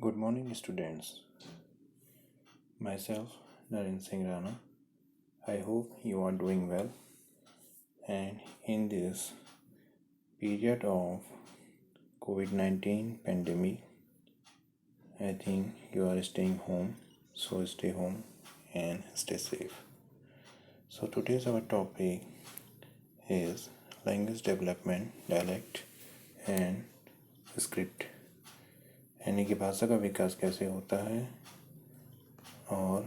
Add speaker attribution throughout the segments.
Speaker 1: Good morning, students. Myself, Naren Singh Rana. I hope you are doing well. And in this period of COVID-19 pandemic, I think you are staying home. So stay home and stay safe. So today's our topic is language development, dialect and script. यानी कि भाषा का विकास कैसे होता है और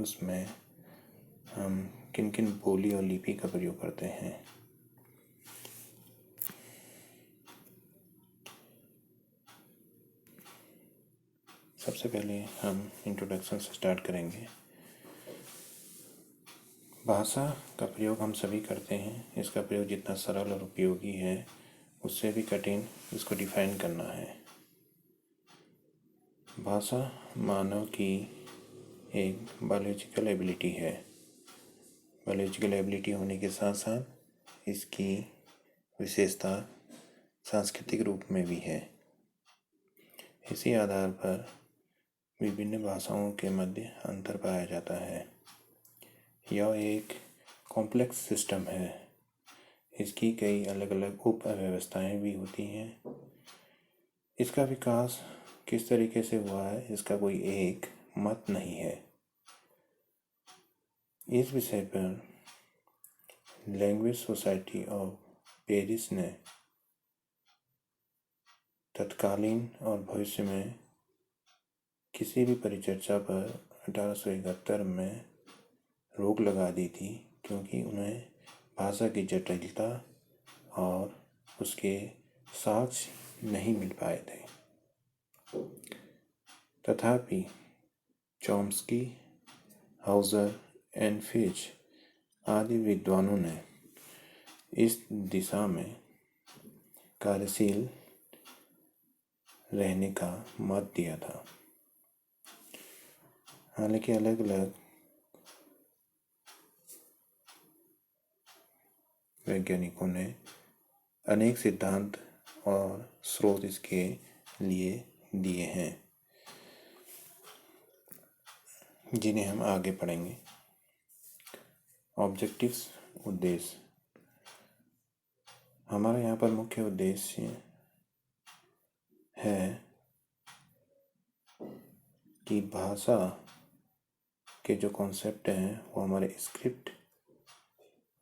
Speaker 1: उसमें हम किन किन बोली और लिपि का प्रयोग करते हैं। सबसे पहले हम इंट्रोडक्शन से स्टार्ट करेंगे। भाषा का प्रयोग हम सभी करते हैं। इसका प्रयोग जितना सरल और उपयोगी है उससे भी कठिन इसको डिफाइन करना है। भाषा मानव की एक बायोलॉजिकल एबिलिटी है। बायोलॉजिकल एबिलिटी होने के साथ साथ इसकी विशेषता सांस्कृतिक रूप में भी है। इसी आधार पर विभिन्न भाषाओं के मध्य अंतर पाया जाता है। यह एक कॉम्प्लेक्स सिस्टम है। इसकी कई अलग अलग उप व्यवस्थाएं भी होती हैं। इसका विकास किस तरीके से हुआ है इसका कोई एक मत नहीं है। इस विषय पर लैंग्वेज सोसाइटी ऑफ पेरिस ने तत्कालीन और भविष्य में किसी भी परिचर्चा पर 1871 में रोक लगा दी थी, क्योंकि उन्हें भाषा की जटिलता और उसके साक्ष्य नहीं मिल पाए थे। तथापि चॉम्स्की, हाउजर एंड फिच आदि विद्वानों ने इस दिशा में कार्यशील रहने का मत दिया था। हालांकि अलग अलग वैज्ञानिकों ने अनेक सिद्धांत और स्रोत इसके लिए दिए हैं, जिन्हें हम आगे पढ़ेंगे। ऑब्जेक्टिव्स, उद्देश्य। हमारा यहाँ पर मुख्य उद्देश्य है कि भाषा के जो कॉन्सेप्ट हैं वो हमारे स्क्रिप्ट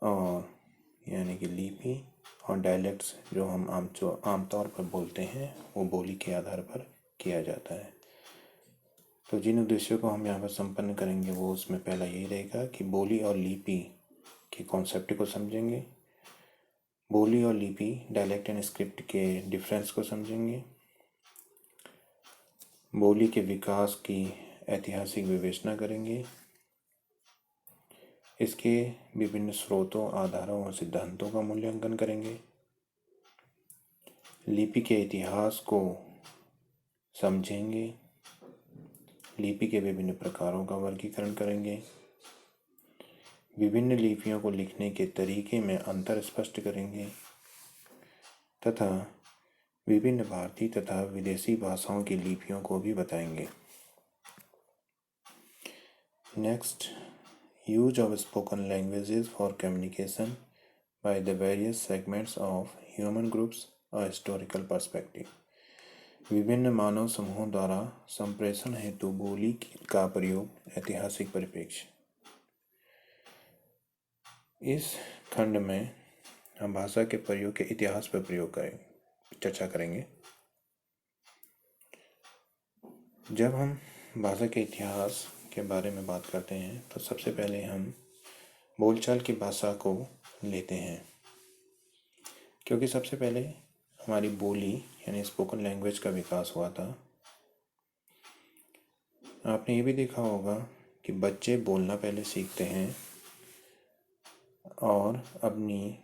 Speaker 1: और यानी कि लिपि और डायलेक्ट्स जो हम आमतौर पर बोलते हैं वो बोली के आधार पर किया जाता है। तो जिन उद्देश्यों को हम यहाँ पर संपन्न करेंगे वो उसमें पहला यही रहेगा कि बोली और लिपि के कॉन्सेप्ट को समझेंगे। बोली और लिपि, डायलेक्ट एंड स्क्रिप्ट के डिफरेंस को समझेंगे। बोली के विकास की ऐतिहासिक विवेचना करेंगे। इसके विभिन्न स्रोतों, आधारों और सिद्धांतों का मूल्यांकन करेंगे। लिपि के इतिहास को समझेंगे। लिपि के विभिन्न प्रकारों का वर्गीकरण करेंगे। विभिन्न लिपियों को लिखने के तरीके में अंतर स्पष्ट करेंगे तथा विभिन्न भारतीय तथा विदेशी भाषाओं की लिपियों को भी बताएंगे। Next, use of spoken languages for communication by the various segments of human groups a historical perspective। विभिन्न मानव समूहों द्वारा संप्रेषण हेतु बोली का प्रयोग, ऐतिहासिक परिप्रेक्ष्य। इस खंड में हम भाषा के प्रयोग के इतिहास पर चर्चा करेंगे। जब हम भाषा के इतिहास के बारे में बात करते हैं तो सबसे पहले हम बोलचाल की भाषा को लेते हैं, क्योंकि सबसे पहले हमारी बोली यानी स्पोकन लैंग्वेज का विकास हुआ था। आपने ये भी देखा होगा कि बच्चे बोलना पहले सीखते हैं और अपनी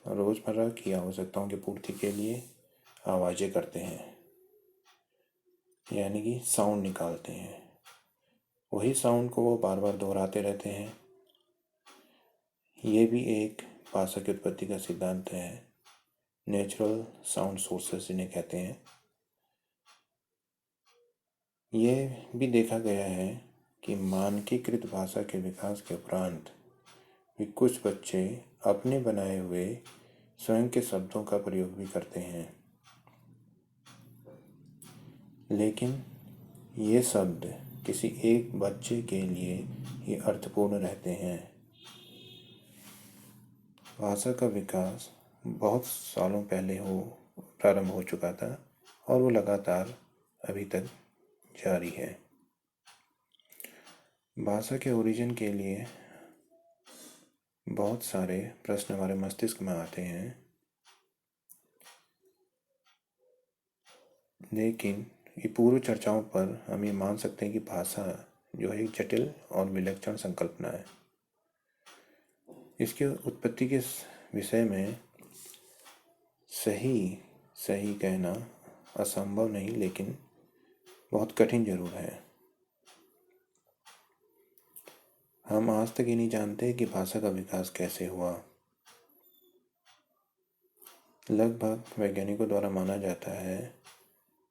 Speaker 1: रोज़मर्रा की आवश्यकताओं की पूर्ति के लिए आवाज़ें करते हैं, यानी कि साउंड निकालते हैं। वही साउंड को वो बार बार दोहराते रहते हैं। ये भी एक भाषा की उत्पत्ति का सिद्धांत है। नेचुरल साउंड सोर्सेस जिन्हें कहते हैं। ये भी देखा गया है कि मानकीकृत भाषा के विकास के उपरांत भी कुछ बच्चे अपने बनाए हुए स्वयं के शब्दों का प्रयोग भी करते हैं, लेकिन ये शब्द किसी एक बच्चे के लिए ही अर्थपूर्ण रहते हैं। भाषा का विकास बहुत सालों पहले प्रारंभ हो चुका था और वो लगातार अभी तक जारी है। भाषा के ओरिजिन के लिए बहुत सारे प्रश्न हमारे मस्तिष्क में आते हैं, लेकिन ये पूर्व चर्चाओं पर हम ये मान सकते हैं कि भाषा जो है एक जटिल और विलक्षण संकल्पना है। इसकी उत्पत्ति के विषय में सही कहना असंभव नहीं, लेकिन बहुत कठिन जरूर है। हम आज तक ये नहीं जानते कि भाषा का विकास कैसे हुआ। लगभग वैज्ञानिकों द्वारा माना जाता है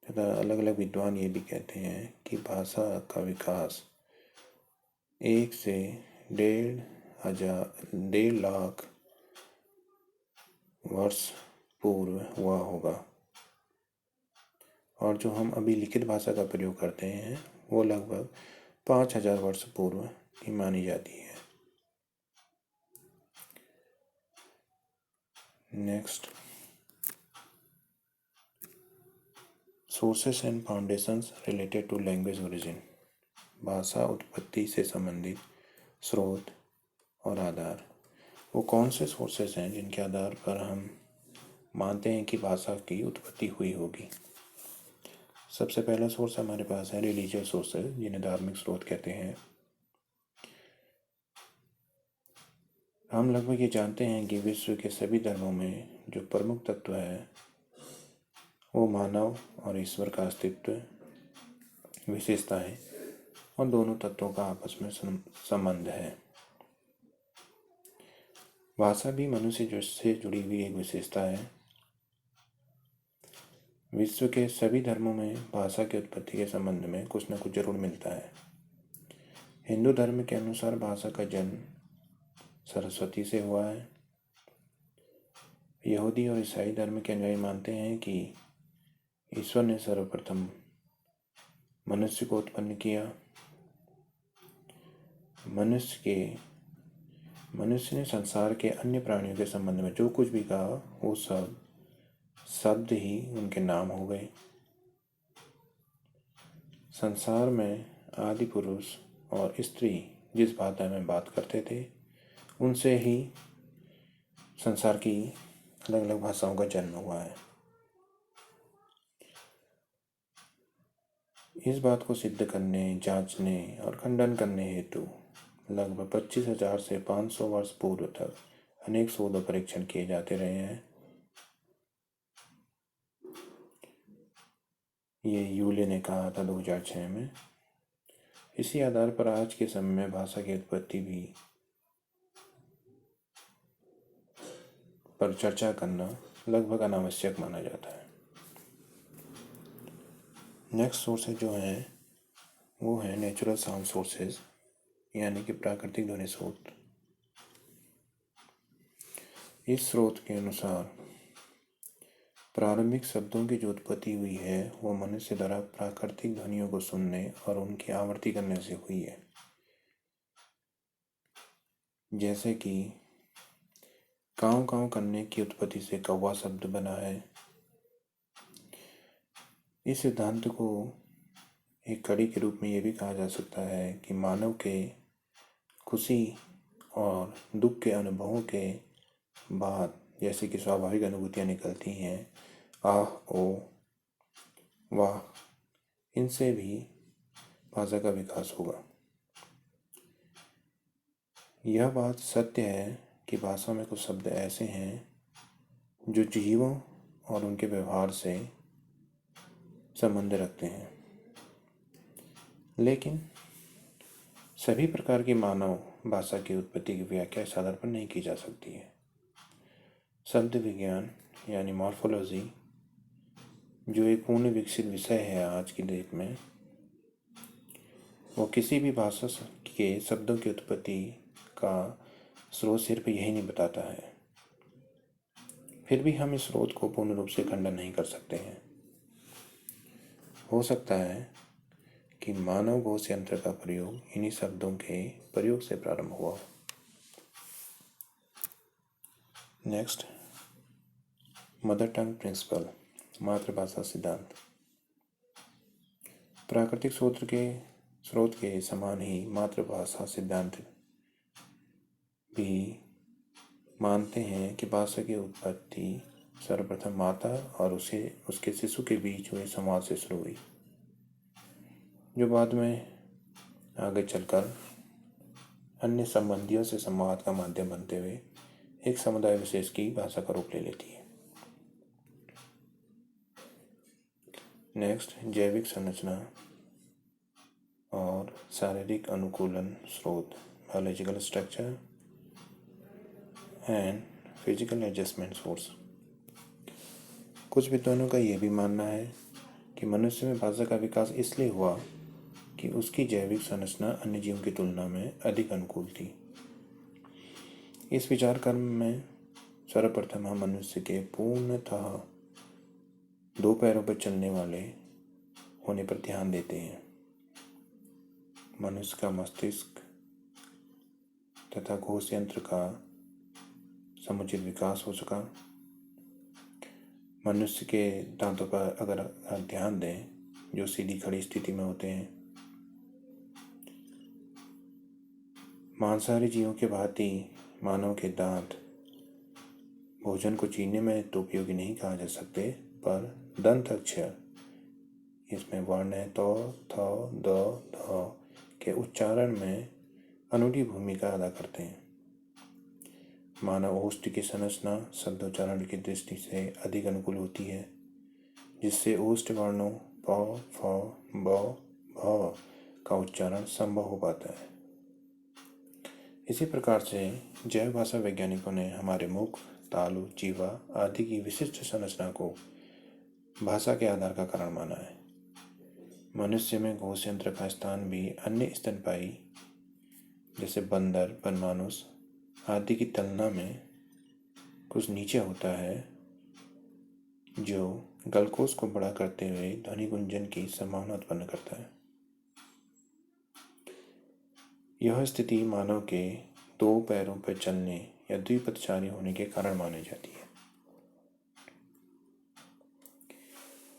Speaker 1: तथा अलग अलग विद्वान ये भी कहते हैं कि भाषा का विकास 1 से 1.5 लाख वर्ष पूर्व हुआ होगा, और जो हम अभी लिखित भाषा का प्रयोग करते हैं वो लगभग 5000 वर्ष पूर्व की मानी जाती है। Next, sources and foundations related to language origin. भाषा उत्पत्ति से संबंधित स्रोत और आधार। वो कौन से सोर्सेस हैं जिनके आधार पर हम मानते हैं कि भाषा की उत्पत्ति हुई होगी। सबसे पहला सोर्स हमारे पास है रिलीजियस सोर्सेज, जिन्हें धार्मिक स्रोत कहते हैं। हम लगभग ये जानते हैं कि विश्व के सभी धर्मों में जो प्रमुख तत्व है वो मानव और ईश्वर का अस्तित्व, विशेषता है, और दोनों तत्वों का आपस में संबंध है। भाषा भी मनुष्य से जुड़ी हुई एक विशेषता है। विश्व के सभी धर्मों में भाषा की उत्पत्ति के संबंध में कुछ न कुछ जरूर मिलता है। हिंदू धर्म के अनुसार भाषा का जन्म सरस्वती से हुआ है। यहूदी और ईसाई धर्म के अनुयायी मानते हैं कि ईश्वर ने सर्वप्रथम मनुष्य को उत्पन्न किया। मनुष्य ने संसार के अन्य प्राणियों के संबंध में जो कुछ भी कहा वो सब शब्द ही उनके नाम हो गए। संसार में आदि पुरुष और स्त्री जिस भाषा में बात करते थे उनसे ही संसार की अलग अलग भाषाओं का जन्म हुआ है। इस बात को सिद्ध करने, जांचने और खंडन करने हेतु लगभग 25,000 से 500 वर्ष पूर्व तक अनेक शोध और परीक्षण किए जाते रहे हैं। ये यूले ने कहा था 2006 में। इसी आधार पर आज के समय में भाषा की उत्पत्ति भी पर चर्चा करना लगभग अनावश्यक माना जाता है। नेक्स्ट सोर्सेज जो हैं वो है नेचुरल साउंड सोर्सेज, यानी कि प्राकृतिक ध्वनि स्रोत। इस स्रोत के अनुसार प्रारंभिक शब्दों की जो उत्पत्ति हुई है वो मनुष्य द्वारा प्राकृतिक ध्वनियों को सुनने और उनकी आवृत्ति करने से हुई है। जैसे कि काँव काँव करने की उत्पत्ति से कौवा शब्द बना है। इस सिद्धांत को एक कड़ी के रूप में ये भी कहा जा सकता है कि मानव के खुशी और दुख के अनुभवों के बाद जैसे कि स्वाभाविक अनुभूतियाँ निकलती हैं, आह, ओ, वाह, इनसे भी भाषा का विकास होगा। यह बात सत्य है कि भाषा में कुछ शब्द ऐसे हैं जो जीवों और उनके व्यवहार से संबंध रखते हैं, लेकिन सभी प्रकार की मानव भाषा की उत्पत्ति की व्याख्या इस आधार पर नहीं की जा सकती है। शब्द विज्ञान यानी मॉर्फोलॉजी, जो एक पूर्ण विकसित विषय है आज की डेट में, वो किसी भी भाषा के शब्दों की उत्पत्ति का स्रोत सिर्फ यही नहीं बताता है। फिर भी हम इस स्रोत को पूर्ण रूप से खंडन नहीं कर सकते हैं। हो सकता है कि मानव घोष यंत्र का प्रयोग इन्हीं शब्दों के प्रयोग से प्रारंभ हुआ। नेक्स्ट, मदर टंग प्रिंसिपल, मातृभाषा सिद्धांत। प्राकृतिक स्रोत के समान ही मातृभाषा सिद्धांत भी मानते हैं कि भाषा की उत्पत्ति सर्वप्रथम माता और उसके शिशु के बीच हुए संवाद से शुरू हुई, जो बाद में आगे चलकर अन्य संबंधियों से संवाद का माध्यम बनते हुए एक समुदाय विशेष की भाषा का रूप ले लेती है। नेक्स्ट, जैविक संरचना और शारीरिक अनुकूलन स्रोत, biological structure and physical adjustment source. कुछ विद्वानों का यह भी मानना है कि मनुष्य में भाषा का विकास इसलिए हुआ कि उसकी जैविक संरचना अन्य जीवों की तुलना में अधिक अनुकूल थी। इस विचार क्रम में सर्वप्रथम हम मनुष्य के पूर्णतः दो पैरों पर चलने वाले होने पर ध्यान देते हैं। मनुष्य का मस्तिष्क तथा घोष यंत्र का समुचित विकास हो सका। मनुष्य के दांतों पर अगर आप ध्यान दें, जो सीधी खड़ी स्थिति में होते हैं। मांसाहारी जीवों के भांति मानव के दांत भोजन को चीरने में तो उपयोगी नहीं कहा जा सकते, पर दंत अक्षर, इसमें वर्ण है तो, थ, द, ध के उच्चारण में अनूठी भूमिका अदा करते हैं। मानव ओष्ठ की संरचना शब्दोच्चारण की दृष्टि से अधिक अनुकूल होती है, जिससे ओष्ठ वर्णों प, फ, ब, भ का उच्चारण संभव हो पाता है। इसी प्रकार से जैव भाषा वैज्ञानिकों ने हमारे मुख, तालु, जीवा आदि की विशिष्ट संरचना को भाषा के आधार का कारण माना है। मनुष्य में घोष यंत्र का स्थान भी अन्य स्तनपायी जैसे बंदर, वनमानुष आदि की तुलना में कुछ नीचे होता है, जो गलकोष को बड़ा करते हुए ध्वनि गुंजन की संभावना उत्पन्न करता है। यह स्थिति मानव के दो पैरों पर चलने या द्विपदचारी होने के कारण मानी जाती है।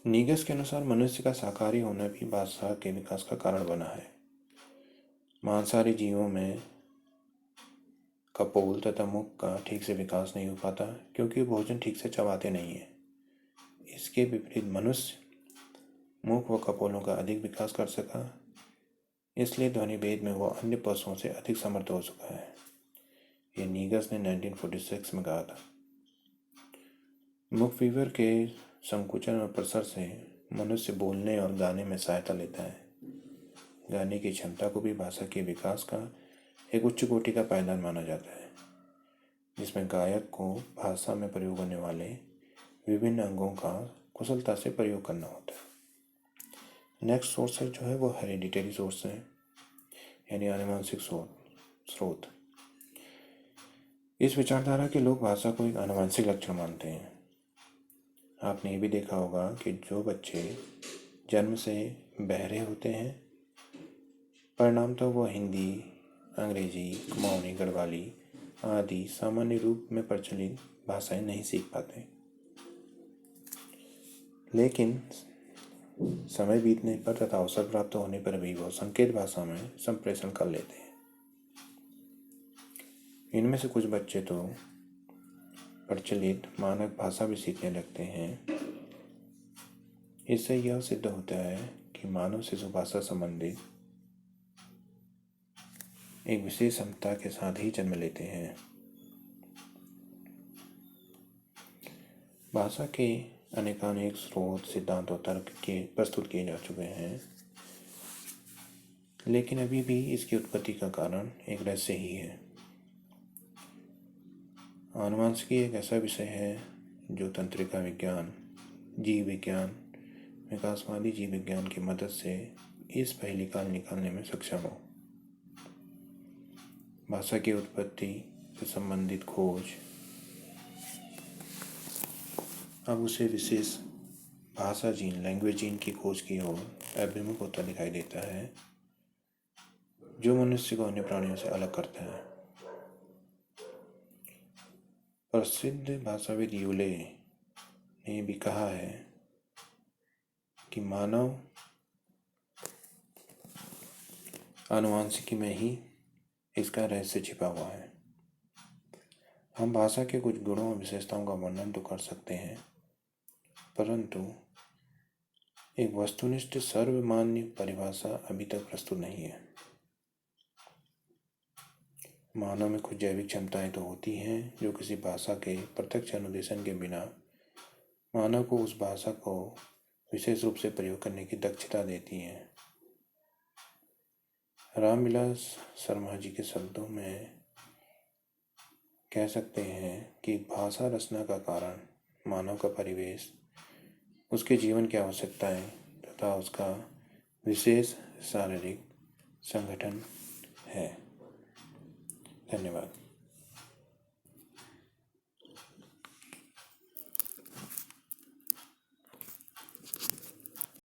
Speaker 1: नीगस के अनुसार मनुष्य का शाकाहारी होना भी भाषा के विकास का कारण बना है। मांसाहारी जीवों में कपोल तथा मुख का ठीक से विकास नहीं हो पाता, क्योंकि भोजन ठीक से चबाते नहीं है। इसके विपरीत मनुष्य मुख व कपोलों का अधिक विकास कर सका, इसलिए ध्वनि भेद में वह अन्य पशुओं से अधिक समर्थ हो चुका है। ये नीगस ने 1946 में कहा था। मुख फीवर के संकुचन और प्रसार से मनुष्य बोलने और गाने में सहायता लेता है। गाने की क्षमता को भी भाषा के विकास का एक उच्च कोटि का पायदान माना जाता है, जिसमें गायक को भाषा में प्रयोग होने वाले विभिन्न अंगों का कुशलता से प्रयोग करना होता है। नेक्स्ट सोर्स है जो है वो हेरिडिटरी सोर्स है, यानी आनुवंशिक स्रोत। इस विचारधारा के लोग भाषा को एक आनुवंशिक लक्षण मानते हैं। आपने ये भी देखा होगा कि जो बच्चे जन्म से बहरे होते हैं, परिणाम तो वह हिंदी, अंग्रेजी, कुमाऊनी, गढ़वाली आदि सामान्य रूप में प्रचलित भाषाएं नहीं सीख पाते, लेकिन समय बीतने पर तथा अवसर प्राप्त होने पर भी वह संकेत भाषा में संप्रेषण कर लेते हैं। इनमें से कुछ बच्चे तो प्रचलित मानक भाषा भी सीखने लगते हैं। इससे यह सिद्ध होता है कि मानव शिशु भाषा संबंधित एक विशेष क्षमता के साथ ही जन्म लेते हैं। भाषा के अनेकानेक स्रोत, सिद्धांत और तर्क के प्रस्तुत किए जा चुके हैं, लेकिन अभी भी इसकी उत्पत्ति का कारण एक रहस्य ही है। आनुवंशिकी एक ऐसा विषय है जो तंत्रिका विज्ञान, जीव विज्ञान, विकासवादी जीव विज्ञान की मदद से इस पहेली का हल निकालने में सक्षम हो। भाषा की उत्पत्ति से संबंधित खोज अब उसे विशेष भाषा जीन लैंग्वेज जीन की खोज की ओर अभिमुख होता दिखाई देता है, जो मनुष्य को अन्य प्राणियों से अलग करता है। प्रसिद्ध भाषाविद यूले ने भी कहा है कि मानव आनुवांशिकी में ही इसका रहस्य छिपा हुआ है। हम भाषा के कुछ गुणों और विशेषताओं का वर्णन तो कर सकते हैं, परंतु एक वस्तुनिष्ठ सर्वमान्य परिभाषा अभी तक प्रस्तुत नहीं है। मानव में कुछ जैविक क्षमताएं तो होती हैं जो किसी भाषा के प्रत्यक्ष अनुदेशन के बिना मानव को उस भाषा को विशेष रूप से प्रयोग करने की दक्षता देती हैं। रामविलास शर्मा जी के शब्दों में कह सकते हैं कि भाषा रचना का कारण मानव का परिवेश, उसके जीवन की आवश्यकताएं तथा उसका विशेष शारीरिक संगठन है। धन्यवाद।